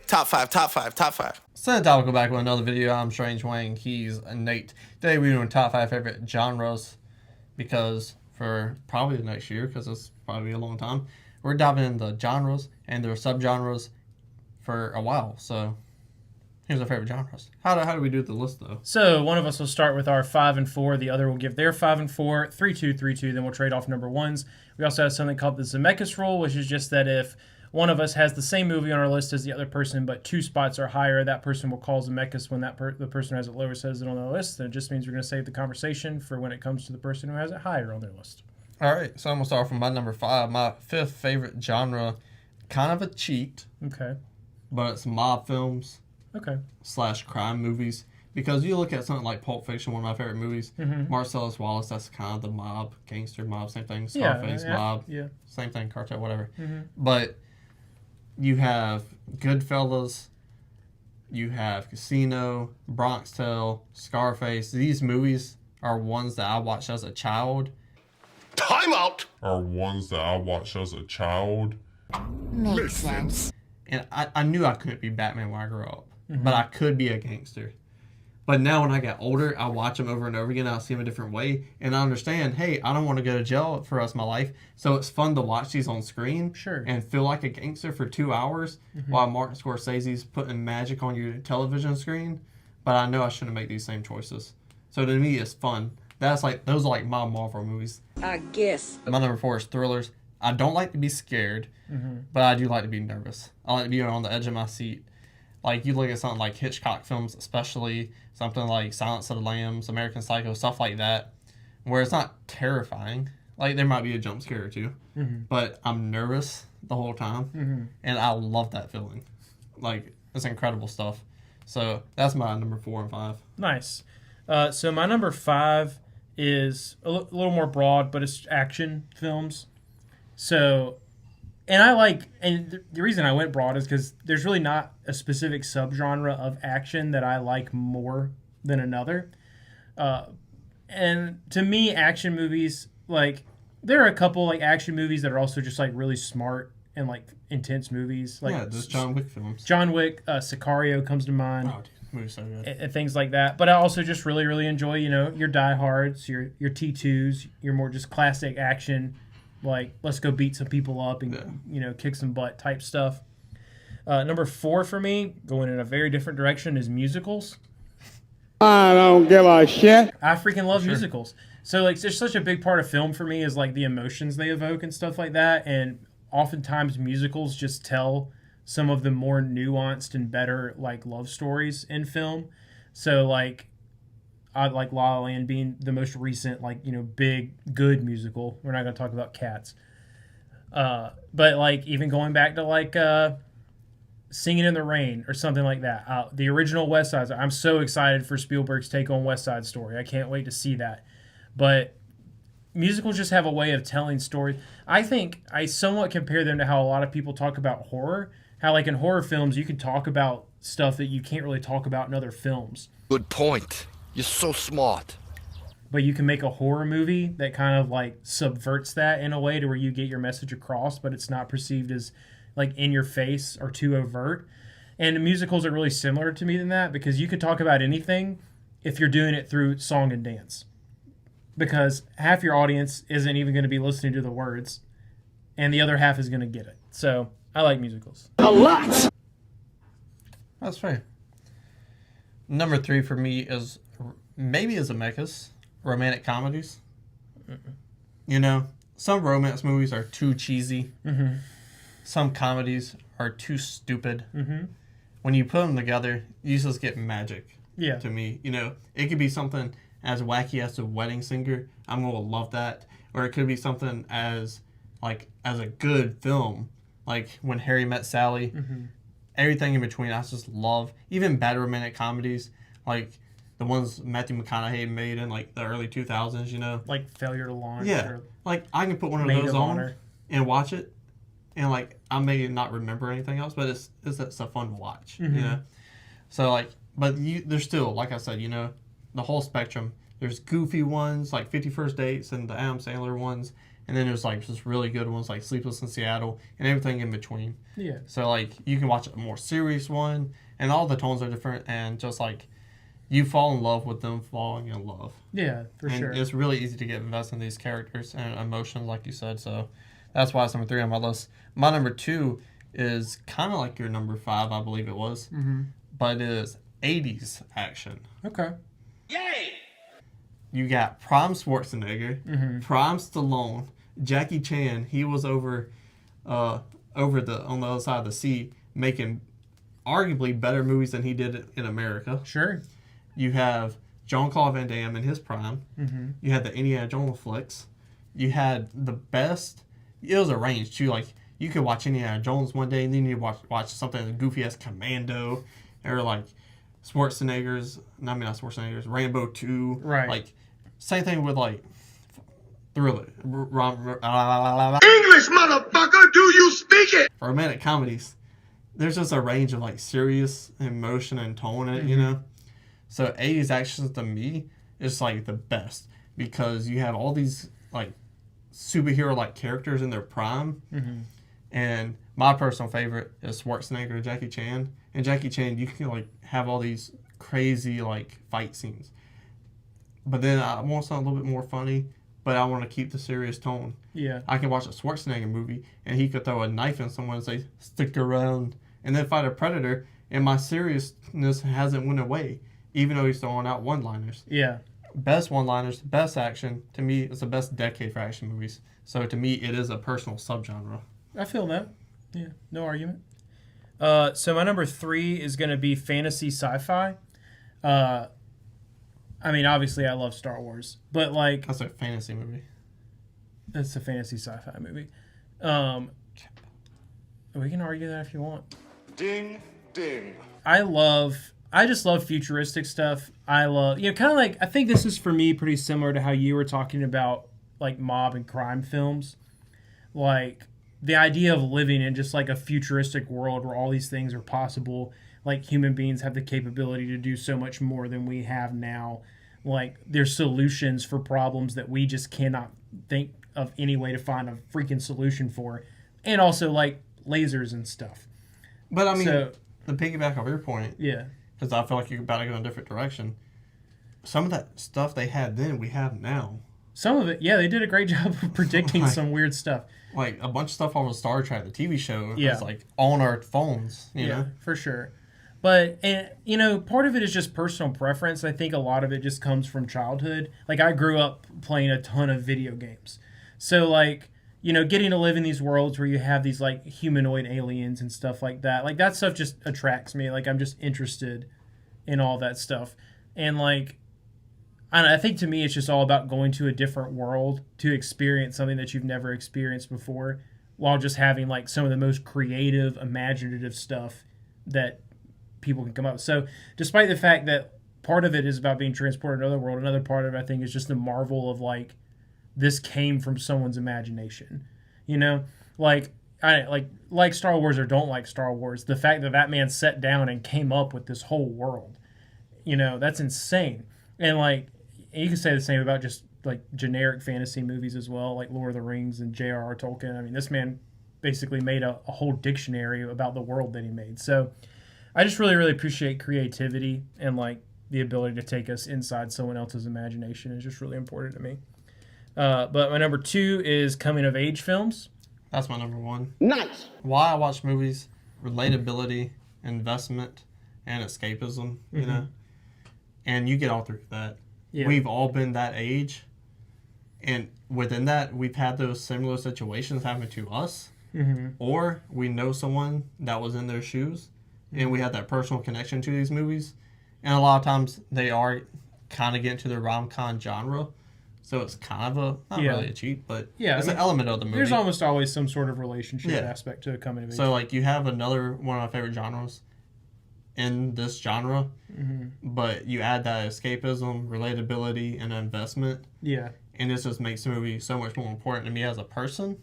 Top five, top five, top five. So I'll go back with another video. I'm Strange Wayne. He's Nate. Today we're doing top 5 favorite genres because for probably the next year, because it's probably a long time, we're diving into genres and their subgenres for a while. So here's our favorite genres. How do we do the list though? So one of us will start with our 5 and 4. The other will give their 5 and 4, 3-2, 3-2. Then we'll trade off number ones. We also have something called the Zemeckis rule, which is just that if one of us has the same movie on our list as the other person, but 2 spots are higher, that person will call Zemeckis when the person who has it lower says it on their list. And it just means we're going to save the conversation for when it comes to the person who has it higher on their list. All right, so I'm going to start from my number 5. My 5th favorite genre, kind of a cheat. Okay. But it's mob films. Okay. / crime movies. Because you look at something like Pulp Fiction, one of my favorite movies, Marcellus Wallace, that's kind of the mob, gangster mob, same thing, Scarface mob, same thing, cartel, whatever. But you have Goodfellas, you have Casino, Bronx Tale, Scarface. These movies are ones that I watched as a child. Time out! Makes sense. And I knew I couldn't be Batman when I grew up, but I could be a gangster. But now when I get older, I watch them over and over again. I see them a different way. And I understand, hey, I don't want to go to jail for the rest of my life. So it's fun to watch these on screen and feel like a gangster for 2 hours while Martin Scorsese's putting magic on your television screen. But I know I shouldn't make these same choices. So to me, it's fun. Those are like my Marvel movies. I guess. My number 4 is thrillers. I don't like to be scared, but I do like to be nervous. I like to be on the edge of my seat. Like, you look at something like Hitchcock films, especially something like Silence of the Lambs, American Psycho, stuff like that, where it's not terrifying. Like, there might be a jump scare or two, but I'm nervous the whole time, and I love that feeling. Like, it's incredible stuff. So that's my number 4 and 5. Nice. So my number 5 is a little more broad, but it's action films. So... And the reason I went broad is because there's really not a specific subgenre of action that I like more than another. And to me, action movies, like, there are a couple, like, action movies that are also just, like, really smart and, like, intense movies. Like, yeah, just John Wick films. John Wick, Sicario comes to mind. Oh, dude, the movie's so good. And things like that. But I also just really, really enjoy, your Die Hards, your T2s, your more just classic action, like, let's go beat some people up and, kick some butt type stuff. Number 4 for me, going in a very different direction, is musicals. I don't give a shit. I freaking love musicals. So, like, it's such a big part of film for me is, like, the emotions they evoke and stuff like that. And oftentimes musicals just tell some of the more nuanced and better, like, love stories in film. So, like, I like La La Land being the most recent, like, big, good musical. We're not going to talk about Cats. But, like, even going back to, like, Singing in the Rain or something like that. The original West Side Story. I'm so excited for Spielberg's take on West Side Story. I can't wait to see that. But musicals just have a way of telling stories. I think I somewhat compare them to how a lot of people talk about horror. How, like, in horror films, you can talk about stuff that you can't really talk about in other films. Good point. You're so smart. But you can make a horror movie that kind of, like, subverts that in a way to where you get your message across, but it's not perceived as, like, in your face or too overt. And musicals are really similar to me than that because you could talk about anything if you're doing it through song and dance. Because half your audience isn't even going to be listening to the words, and the other half is going to get it. So I like musicals. A lot. That's fair. Number 3 for me is maybe Zemeckis, romantic comedies. Some romance movies are too cheesy. Some comedies are too stupid. When you put them together, you just get magic. Yeah. To me, it could be something as wacky as The Wedding Singer. I'm gonna love that, or it could be something as a good film, like When Harry Met Sally. Everything in between, I just love. Even bad romantic comedies, like the ones Matthew McConaughey made in, like, the early 2000s. Like Failure to Launch. Yeah. Or like, I can put one of Maid those of on Honor. and watch it, and, like, I may not remember anything else, but it's a fun watch, So, like, but there's still, like I said, the whole spectrum. There's goofy ones, like 50 First Dates and the Adam Sandler ones, and then there's like just really good ones like Sleepless in Seattle and everything in between. Yeah. So like you can watch a more serious one, and all the tones are different, and just like you fall in love with them falling in love. Yeah, for And sure. it's really easy to get invested in these characters and emotions, like you said. So that's why it's number 3 on my list. My number 2 is kind of like your number 5, I believe it was, but it is 80s action. Okay. You got Prime Schwarzenegger, Prime Stallone, Jackie Chan. He was over on the other side of the sea making arguably better movies than he did in America. Sure. You have Jean-Claude Van Damme in his prime. You had the Indiana Jones flicks. You had the best. It was a range too. Like you could watch Indiana Jones one day, and then you watch something like goofy as Commando, or like Schwarzenegger's. Not Schwarzenegger's. Rambo 2. Right. Like same thing with like Thriller. English, motherfucker, do you speak it? Romantic comedies. There's just a range of like serious emotion and tone in it, you know. So 80s action to me is like the best because you have all these like superhero like characters in their prime, and my personal favorite is Schwarzenegger and Jackie Chan. And Jackie Chan, you can like have all these crazy like fight scenes, but then I want something a little bit more funny, but I want to keep the serious tone. Yeah. I can watch a Schwarzenegger movie and he could throw a knife in someone and say, "Stick around," and then fight a predator, and my seriousness hasn't went away, even though he's throwing out one-liners. Yeah. Best one-liners, best action. To me, it's the best decade for action movies. So to me, it is a personal subgenre. I feel that. Yeah. No argument. So my number 3 is going to be fantasy sci-fi. I mean, obviously, I love Star Wars, but like That's a fantasy movie. it's a fantasy sci-fi movie. We can argue that if you want. Ding, ding. I just love futuristic stuff. I love, kind of like, I think this is for me pretty similar to how you were talking about like mob and crime films. Like the idea of living in just like a futuristic world where all these things are possible. Like human beings have the capability to do so much more than we have now. Like there's solutions for problems that we just cannot think of any way to find a freaking solution for. And also like lasers and stuff. But I mean, So- to piggyback off your point, Yeah. because I feel like you're about to go in a different direction, some of that stuff they had then, we have now. Some of it, yeah, they did a great job of predicting Like- some weird stuff. Like a bunch of stuff on Star Trek, the TV show, Yeah. is like on our phones, you know? For sure. But, and part of it is just personal preference. I think a lot of it just comes from childhood. Like, I grew up playing a ton of video games. So, like, getting to live in these worlds where you have these, like, humanoid aliens and stuff like that stuff just attracts me. Like, I'm just interested in all that stuff. And, like, I think to me it's just all about going to a different world to experience something that you've never experienced before, while just having, like, some of the most creative, imaginative stuff that people can come up with. So despite the fact that part of it is about being transported to another world, another part of it I think is just the marvel of like this came from someone's imagination. Like I like Star Wars or don't like Star Wars, the fact that man sat down and came up with this whole world, that's insane. And like you can say the same about just like generic fantasy movies as well, like Lord of the Rings and J.R.R. Tolkien. I mean, this man basically made a whole dictionary about the world that he made. So I just really, really appreciate creativity, and like the ability to take us inside someone else's imagination is just really important to me. But my number 2 is coming of age films. That's my number 1. Nice. Why I watch movies, relatability, investment, and escapism, you know? And you get all through that. Yeah. We've all been that age. And within that, we've had those similar situations happen to us. Or we know someone that was in their shoes. And we have that personal connection to these movies. And a lot of times they are kind of getting to the rom-com genre. So it's kind of not really a cheat, but it's an element of the movie. There's almost always some sort of relationship Yeah. aspect to a coming of age. So like you have another one of my favorite genres in this genre, but you add that escapism, relatability, and investment. Yeah. And this just makes the movie so much more important to me as a person.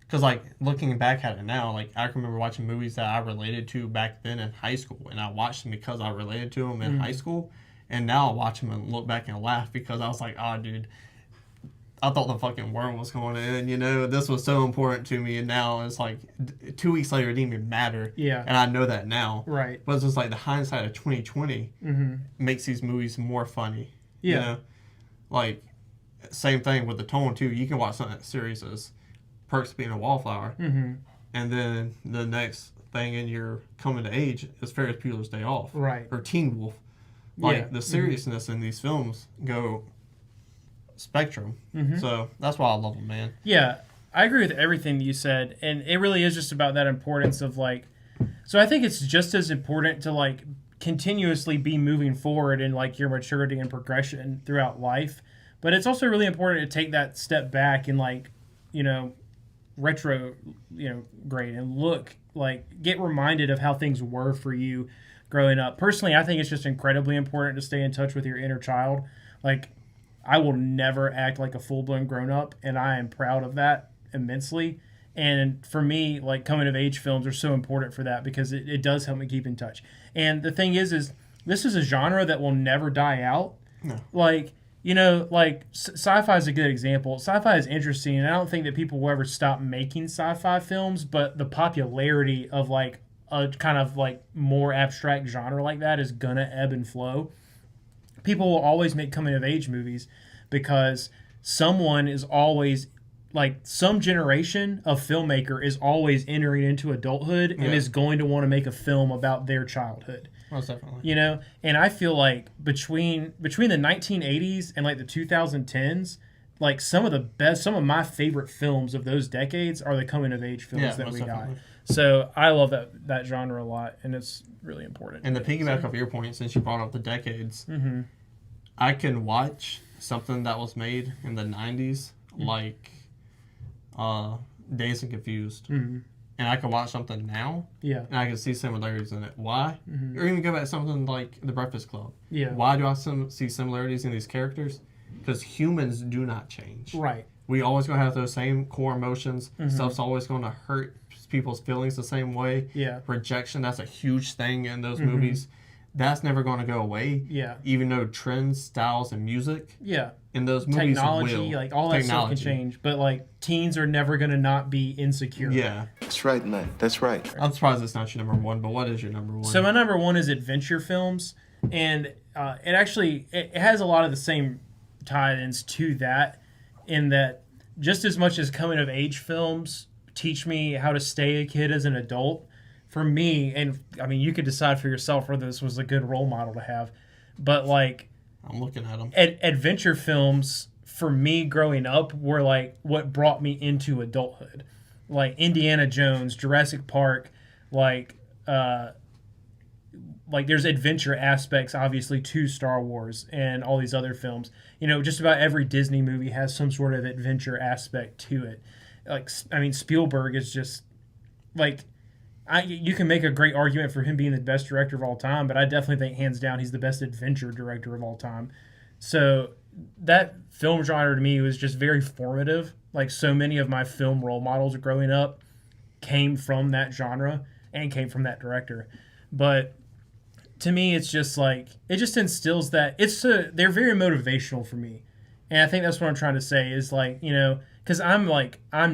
Because, like, looking back at it now, like, I can remember watching movies that I related to back then in high school. And I watched them because I related to them in high school. And now I watch them and look back and laugh because I was like, oh, dude, I thought the fucking world was going to end, you know? This was so important to me, and now it's like 2 weeks later, it didn't even matter. Yeah. And I know that now. Right. But it's just like the hindsight of 2020 makes these movies more funny. Yeah. You know? Like, same thing with the tone, too. You can watch something as serious as Perks of Being a Wallflower, and then the next thing in your coming to age is Ferris Bueller's Day Off. Right. Or Teen Wolf. Like, Yeah. the seriousness in these films go spectrum. So that's why I love them, man. Yeah, I agree with everything you said, and it really is just about that importance of like. So I think it's just as important to like continuously be moving forward in like your maturity and progression throughout life, but it's also really important to take that step back and like, you know, grade and look like get reminded of how things were for you growing up. Personally, I think it's just incredibly important to stay in touch with your inner child. Like, I will never act like a full-blown grown-up, and I am proud of that immensely. And for me, like, coming-of-age films are so important for that because it does help me keep in touch. And the thing is this is a genre that will never die out. No. Like, you know, like, sci-fi is a good example. Sci-fi is interesting, and I don't think that people will ever stop making sci-fi films, but the popularity of, like, a kind of, like, more abstract genre like that is gonna ebb and flow. People will always make coming-of-age movies because someone is always, like, some generation of filmmaker is always entering into adulthood and is going to want to make a film about their childhood. Most definitely. You know? And I feel like between the 1980s and, like, the 2010s, like, some of my favorite films of those decades are the coming-of-age films that we definitely. got. So I love that genre a lot, and it's really important. And to piggyback off your point, since you brought up the decades, I can watch something that was made in the 90s, like Dazed and Confused, and I can watch something now, and I can see similarities in it. Why? Or even go back to something like The Breakfast Club. Yeah. Why do I see similarities in these characters? Because humans do not change. Right. We always going to have those same core emotions. Stuff's always going to hurt people's feelings the same way. Yeah. Rejection, that's a huge thing in those movies. That's never going to go away. Yeah. Even though trends, styles, and music in those movies Technology, will. like all that stuff can change. But like teens are never gonna not be insecure. Yeah. That's right, man. That's right. I'm surprised it's not your number one, but what is your number one? So my number one is adventure films, and it has a lot of the same tie-ins to that, in that just as much as coming of age films teach me how to stay a kid as an adult, for me, and I mean you could decide for yourself whether this was a good role model to have, but like I'm looking at them. Adventure films for me growing up were like what brought me into adulthood, like Indiana Jones, Jurassic Park, like there's adventure aspects obviously to Star Wars and all these other films. You know, just about every Disney movie has some sort of adventure aspect to it. Like, I mean, Spielberg is just like, you can make a great argument for him being the best director of all time, but I definitely think hands down he's the best adventure director of all time. So that film genre to me was just very formative. Like, so many of my film role models growing up came from that genre and came from that director. But to me, it's just like, it just instills that they're very motivational for me. And I think that's what I'm trying to say is like, you know, because I'm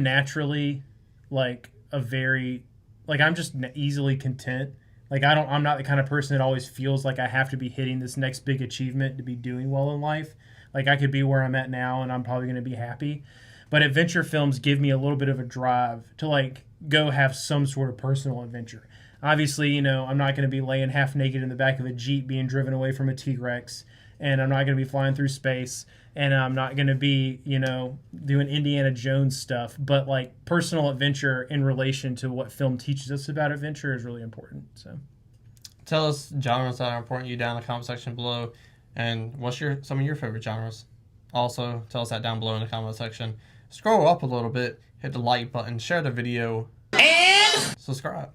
naturally like a very, like, I'm just easily content. Like, I'm not the kind of person that always feels like I have to be hitting this next big achievement to be doing well in life. Like, I could be where I'm at now and I'm probably going to be happy. But adventure films give me a little bit of a drive to, like, go have some sort of personal adventure. Obviously, you know, I'm not going to be laying half naked in the back of a Jeep being driven away from a T-Rex. And I'm not going to be flying through space. And I'm not going to be, you know, doing Indiana Jones stuff. But, like, personal adventure in relation to what film teaches us about adventure is really important. So, tell us genres that are important to you down in the comment section below. And what's some of your favorite genres? Also, tell us that down below in the comment section. Scroll up a little bit, hit the like button, share the video, and subscribe.